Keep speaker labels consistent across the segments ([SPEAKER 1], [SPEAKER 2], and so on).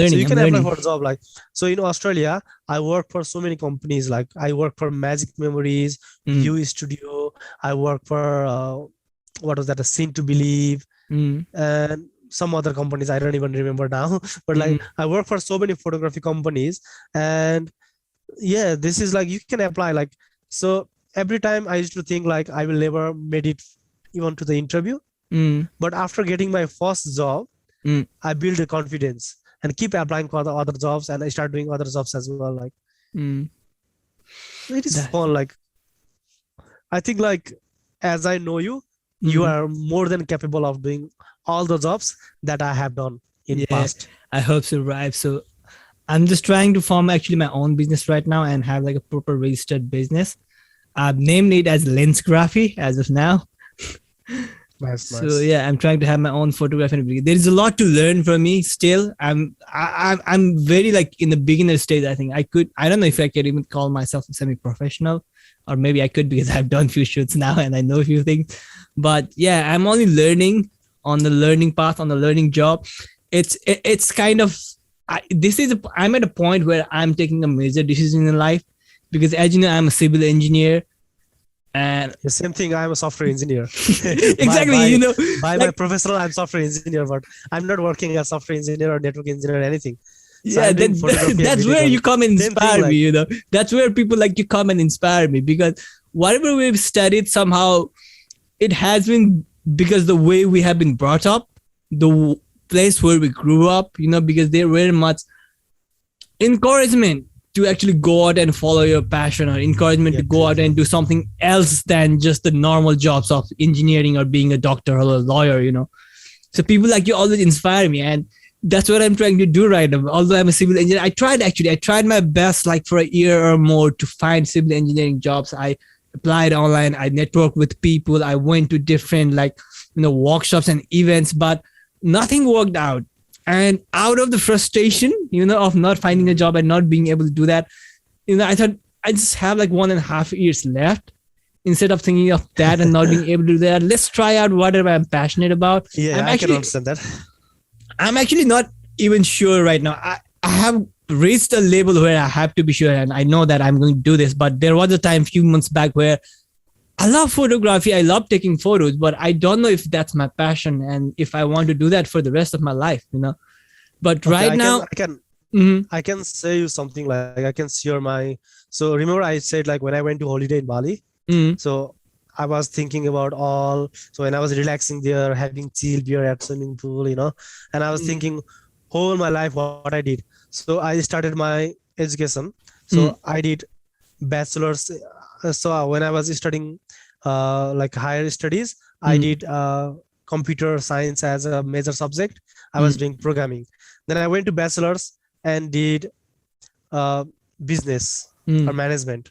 [SPEAKER 1] So you
[SPEAKER 2] I'm
[SPEAKER 1] can apply
[SPEAKER 2] learning.
[SPEAKER 1] for a job like, so in Australia, I work for so many companies. Like I work for Magic Memories,
[SPEAKER 2] Mm,
[SPEAKER 1] U Studio. I work for what was that? A Scene to Believe,
[SPEAKER 2] mm,
[SPEAKER 1] and some other companies. I don't even remember now. But like
[SPEAKER 2] mm.
[SPEAKER 1] I work for so many photography companies, and yeah, this is like you can apply like. So every time I used to think like I will never made it even to the interview,
[SPEAKER 2] Mm,
[SPEAKER 1] but after getting my first job,
[SPEAKER 2] mm.
[SPEAKER 1] I build a confidence and keep applying for the other jobs, and I start doing other jobs as well. Like
[SPEAKER 2] Mm.
[SPEAKER 1] it is
[SPEAKER 2] That's
[SPEAKER 1] fun. Like I think like as I know you, you
[SPEAKER 2] mm.
[SPEAKER 1] are more than capable of doing all the jobs that I have done in
[SPEAKER 2] Yeah,
[SPEAKER 1] past.
[SPEAKER 2] I hope so, right? So I'm just trying to form actually my own business right now and have like a proper registered business. I've named it as lensgraphy as of now.
[SPEAKER 1] Nice,
[SPEAKER 2] So
[SPEAKER 1] nice.
[SPEAKER 2] yeah, I'm trying to have my own photography. There is a lot to learn from me still. I'm very like in the beginner stage. I think I don't know if I could even call myself a semi-professional, or maybe I could because I've done few shoots now and I know a few things. But yeah, I'm only learning on the learning path, on the learning job. It's kind of I'm at a point where I'm taking a major decision in life because as you know, I'm a civil engineer and
[SPEAKER 1] The same thing. I'm a software engineer. by
[SPEAKER 2] exactly,
[SPEAKER 1] by by my
[SPEAKER 2] like
[SPEAKER 1] professional, I'm software engineer, but I'm not working as software engineer or network engineer or anything. So
[SPEAKER 2] yeah,
[SPEAKER 1] I'm doing photography and
[SPEAKER 2] that's where you
[SPEAKER 1] videography.
[SPEAKER 2] come and
[SPEAKER 1] Same thing.
[SPEAKER 2] inspire me.
[SPEAKER 1] Like
[SPEAKER 2] That's where people like you come and inspire me because whatever we've studied somehow it has been because the way we have been brought up, the place where we grew up, because they're very much encouragement to actually go out and follow your passion or encouragement to go out
[SPEAKER 1] exactly.
[SPEAKER 2] and do something else than just the normal jobs of engineering or being a doctor or a lawyer. So people like you always inspire me and that's what I'm trying to do right now. Although I'm a civil engineer, I tried my best like for a year or more to find civil engineering jobs. I applied online, I networked with people, I went to different like workshops and events, but nothing worked out. And out of the frustration, of not finding a
[SPEAKER 1] Mm.
[SPEAKER 2] job and not being able to do that, I thought I just have like 1.5 years left. Instead of thinking of that and not being able to do that, let's try out whatever I'm passionate about.
[SPEAKER 1] Yeah,
[SPEAKER 2] I'm
[SPEAKER 1] I can
[SPEAKER 2] actually
[SPEAKER 1] understand that.
[SPEAKER 2] I'm actually not even sure right now. I have reached a level where I have to be sure and I know that I'm going to do this. But there was a time a few months back where I love photography. I love taking photos, but I don't know if that's my passion and if I want to do that for the rest of my life. But
[SPEAKER 1] Okay,
[SPEAKER 2] right now, mhm,
[SPEAKER 1] I can say you something like I can share my. So remember I said like when I went to holiday in Bali.
[SPEAKER 2] mhm,
[SPEAKER 1] So I was thinking about all. So when I was relaxing there, having chill beer at swimming pool, and I was
[SPEAKER 2] mhm,
[SPEAKER 1] thinking whole my life what I did. So I started my education.
[SPEAKER 2] mhm,
[SPEAKER 1] So I did bachelor's. So when I was studying like higher studies, I
[SPEAKER 2] mhm,
[SPEAKER 1] did computer science as a major subject. I was
[SPEAKER 2] mhm,
[SPEAKER 1] doing programming. Then I went to bachelor's and did uh, business or
[SPEAKER 2] mhm,
[SPEAKER 1] management.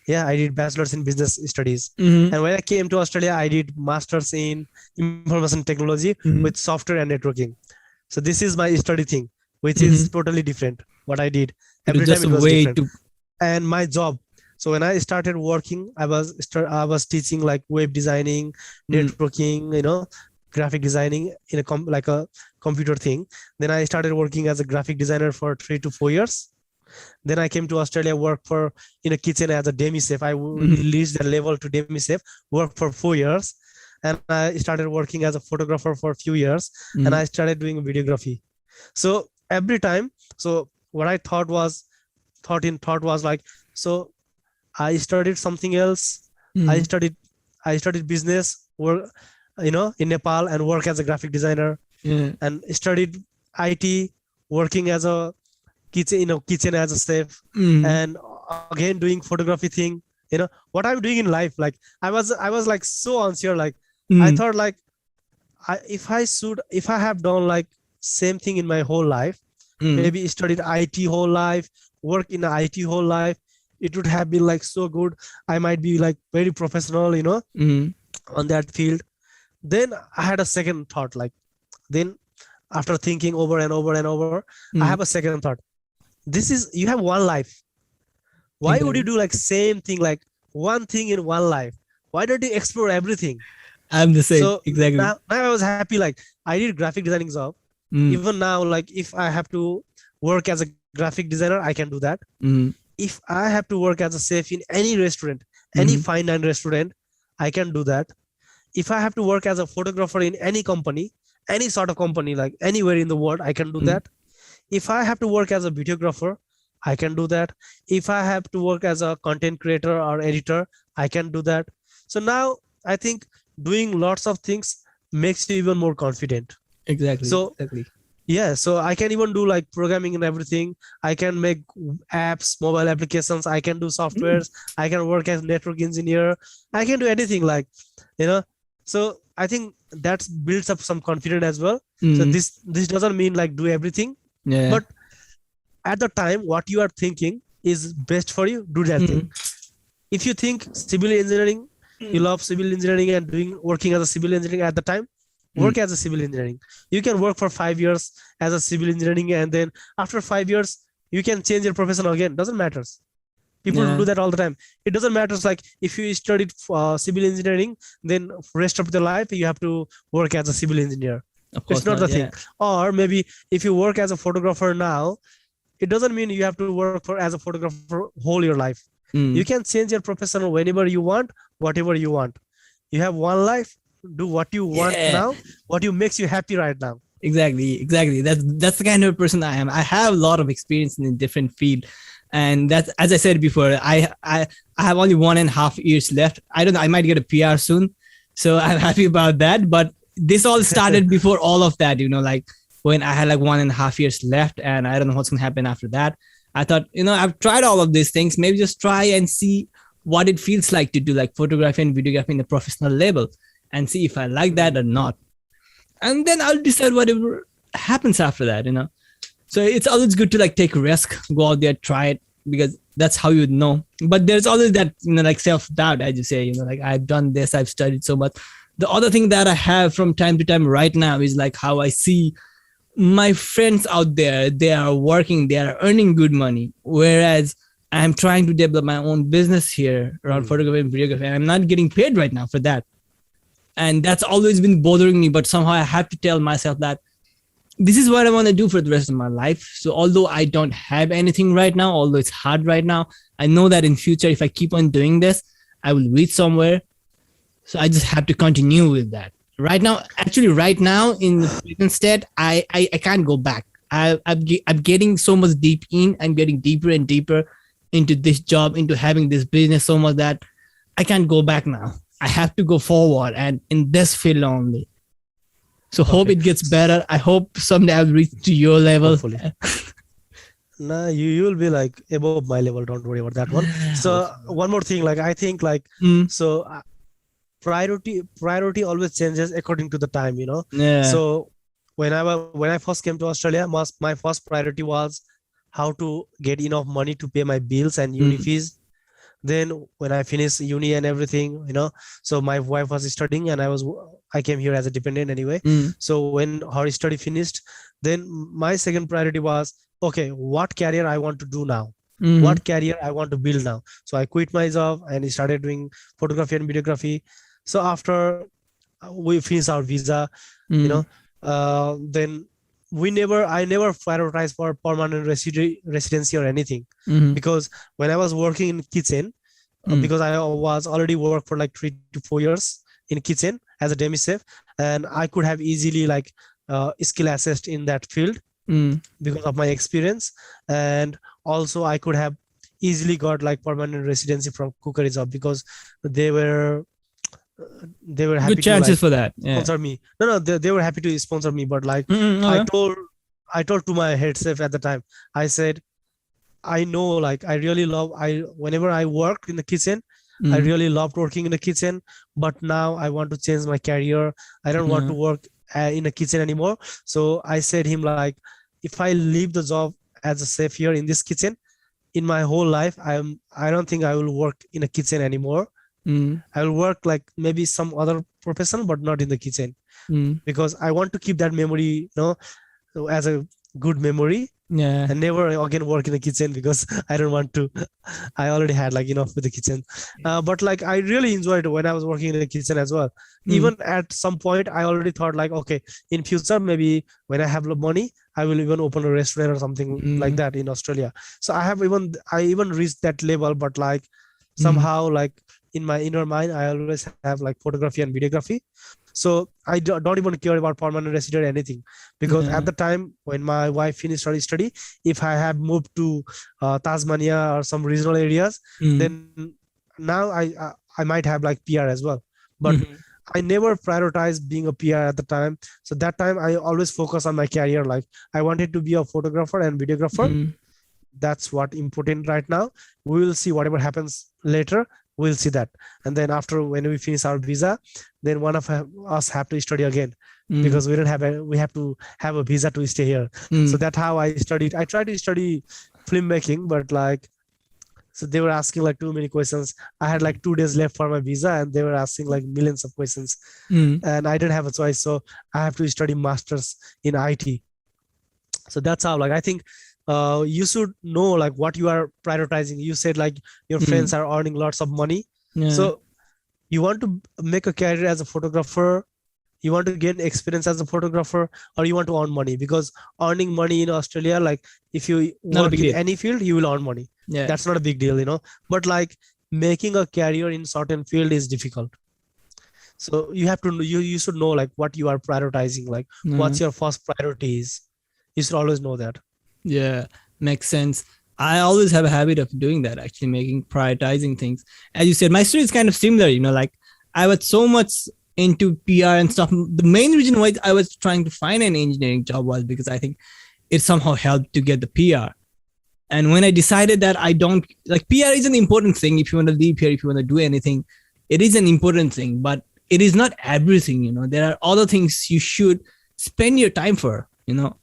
[SPEAKER 1] Yeah, I did bachelor's in business studies.
[SPEAKER 2] mhm,
[SPEAKER 1] And when I came to Australia, I did master's in information technology
[SPEAKER 2] mhm,
[SPEAKER 1] with software and networking. So this is my study thing, which is
[SPEAKER 2] mhm.
[SPEAKER 1] totally different. What I did
[SPEAKER 2] It was
[SPEAKER 1] every time
[SPEAKER 2] just
[SPEAKER 1] it
[SPEAKER 2] a
[SPEAKER 1] was
[SPEAKER 2] way
[SPEAKER 1] different.
[SPEAKER 2] to.
[SPEAKER 1] And my job. So when I started working, I was teaching like web designing,
[SPEAKER 2] Mhm,
[SPEAKER 1] networking, graphic designing in like a computer thing. Then I started working as a graphic designer for 3 to 4 years. Then I came to Australia, work for in a kitchen as a demi chef. I
[SPEAKER 2] mhm,
[SPEAKER 1] reached the level to demi chef, worked for 4 years, and I started working as a photographer for a few years, and
[SPEAKER 2] mhm,
[SPEAKER 1] I started doing videography. So every time, so what I thought was like, so I studied something else. I
[SPEAKER 2] mhm,
[SPEAKER 1] studied I studied business, work, in Nepal and work as a graphic designer,
[SPEAKER 2] yeah,
[SPEAKER 1] and studied IT, working as a kitchen as a chef,
[SPEAKER 2] mhm,
[SPEAKER 1] and again doing photography thing. What I'm doing in life. Like I was like so unsure. Like I
[SPEAKER 2] mhm,
[SPEAKER 1] thought like if I have done like same thing in my whole life,
[SPEAKER 2] mhm,
[SPEAKER 1] maybe studied IT whole life, work in IT whole life, it would have been like so good. I might be like very professional,
[SPEAKER 2] mhm,
[SPEAKER 1] on that field. Then I had a second thought. Like then after thinking over and over and over, I have
[SPEAKER 2] mhm.
[SPEAKER 1] a second thought. This is you have one life. Why would you
[SPEAKER 2] Exactly.
[SPEAKER 1] do like same thing, like one thing in one life? Why don't you explore everything?
[SPEAKER 2] I'm the same.
[SPEAKER 1] So
[SPEAKER 2] Exactly.
[SPEAKER 1] now I was happy. Like I did graphic designing job.
[SPEAKER 2] Mm,
[SPEAKER 1] Even now, like if I have to work as a graphic designer, I can do that. If I have to work as a chef in any restaurant, any fine dine restaurant, I can do that. If I have to work as a photographer in any company, any sort of company, like anywhere in the world, I can do that. If I have to work as a videographer, I can do that. If I have to work as a content creator or editor, I can do that. So now I think doing lots of things makes you even more confident.
[SPEAKER 2] Exactly.
[SPEAKER 1] So yeah, so I can even do like programming and everything. I can make apps, mobile applications. I can do softwares. I can work as network engineer. I can do anything, like, you know. So I think that builds up some confidence as well. So this doesn't mean like do everything, but at the time what you are thinking is best for you, do that thing. If you think civil engineering, you love civil engineering and working as a civil engineer at the time, work as a civil engineering. You can work for 5 years as a civil engineering, and then after 5 years you can change your profession again. Doesn't matter. People do that all the time. It doesn't matter. Like if you studied civil engineering, then rest of the life you have to work as a civil engineer. Of course, it's not the thing. Or maybe if you work as a photographer now, it doesn't mean you have to work as a photographer whole your life. You can change your profession whenever you want, whatever you want. You have one life. Do what you want now, what you makes you happy right now.
[SPEAKER 2] Exactly. That's the kind of person I am. I have a lot of experience in a different field, and that's, as I said before, I have only 1.5 years left. I don't know, I might get a PR soon, so I'm happy about that. But this all started before all of that, like when I had like 1.5 years left, and I don't know what's gonna happen after that. I thought, I've tried all of these things, maybe just try and see what it feels like to do like photography and videography in a professional level, and see if I like that or not. And then I'll decide whatever happens after that, So it's always good to like take a risk, go out there, try it, because that's how you know. But there's always that, like self-doubt, as you say, like I've done this, I've studied so much. The other thing that I have from time to time right now is like how I see my friends out there, they are working, they are earning good money. Whereas I'm trying to develop my own business here around photography and videography, and I'm not getting paid right now for that. And that's always been bothering me. But somehow I have to tell myself that this is what I want to do for the rest of my life. So although I don't have anything right now, although it's hard right now, I know that in future, if I keep on doing this, I will reach somewhere. So I just have to continue with that. Right now in the present state, I can't go back. I'm getting so much deep in. I'm getting deeper and deeper into this job, into having this business so much that I can't go back now. I have to go forward, and in this field only. So hope it gets better. I hope someday I'll reach to your level.
[SPEAKER 1] Hopefully. Nah, you will be like above my level. Don't worry about that one. So one more thing, like I think like so priority always changes according to the time,
[SPEAKER 2] Yeah.
[SPEAKER 1] So when I first came to Australia, my first priority was how to get enough money to pay my bills and uni fees. Then when I finished uni and everything, so my wife was studying and I came here as a dependent anyway. So when her study finished, then my second priority was, okay, what career I want to do now? What career I want to build now? So I quit my job and started doing photography and videography. So after we finished our visa, then I never prioritized for permanent residency or anything, because when I was working in kitchen, because I was already worked for like 3 to 4 years in kitchen as a demi chef, and I could have easily like skill assessed in that field because of my experience, and also I could have easily got like permanent residency from cookery job, because they were happy
[SPEAKER 2] good chances
[SPEAKER 1] to like
[SPEAKER 2] for that.
[SPEAKER 1] sponsor me. No, they were happy to sponsor me, but like I told to my head chef at the time, I said, I know, like I really love, whenever I worked in the kitchen, I really loved working in the kitchen, but now I want to change my career. I don't want to work in a kitchen anymore. So I said him like, if I leave the job as a chef here in this kitchen, in my whole life, I don't think I will work in a kitchen anymore. I will work like maybe some other profession, but not in the kitchen, because I want to keep that memory, as a good memory
[SPEAKER 2] Yeah.
[SPEAKER 1] and never again work in the kitchen because I don't want to. I already had like enough with the kitchen. But like I really enjoyed when I was working in the kitchen as well. Even at some point, I already thought like, okay, in future maybe when I have money, I will even open a restaurant or something like that in Australia. So I even reached that level, but like somehow like in my inner mind, I always have like photography and videography. So I don't even care about permanent resident or anything, because at the time when my wife finished her study, if I have moved to Tasmania or some regional areas, then now I might have like PR as well. But I never prioritized being a PR at the time. So that time I always focus on my career. Like I wanted to be a photographer and videographer. That's what important right now. We will see whatever happens later. We'll see that. And then after, when we finish our visa, then one of us have to study again, because we don't have we have to have a visa to stay here. So that's how I studied. I tried to study filmmaking, but like, so they were asking like too many questions. I had like 2 days left for my visa and they were asking like millions of questions, and I didn't have a choice. So I have to study masters in IT. So that's how, like, I think you should know like what you are prioritizing. You said like your friends are earning lots of money. So you want to make a career as a photographer, you want to gain experience as a photographer, or you want to earn money? Because earning money in Australia, like if you work in any field, you will earn money. That's not a big deal, you know. But like making a career in certain field is difficult. So you have to you should know like what you are prioritizing, like what's your first priorities. You should always know that.
[SPEAKER 2] Yeah, makes sense. I always have a habit of doing that, actually prioritizing things. As you said, my story is kind of similar, you know, like I was so much into PR and stuff. The main reason why I was trying to find an engineering job was because I think it somehow helped to get the PR. And when I decided that I don't like, PR is an important thing. If you want to live here, if you want to do anything, it is an important thing, but it is not everything, you know. There are other things you should spend your time for, you know.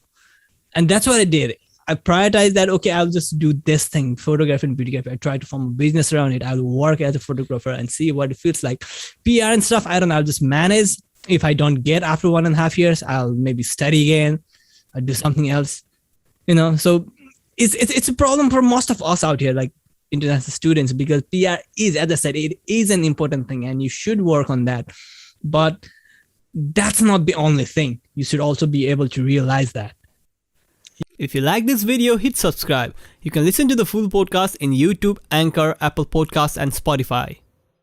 [SPEAKER 2] And that's what I did. I prioritized that, okay, I'll just do this thing, photography and videography. I try to form a business around it. I'll work as a photographer and see what it feels like. PR and stuff, I don't know, I'll just manage. If I don't get after 1.5 years, I'll maybe study again or do something else, you know. So it's a problem for most of us out here, like international students, because PR is, as I said, it is an important thing and you should work on that. But that's not the only thing. You should also be able to realize that. If you like this video, hit subscribe. You can listen to the full podcast in YouTube, Anchor, Apple Podcasts, and Spotify.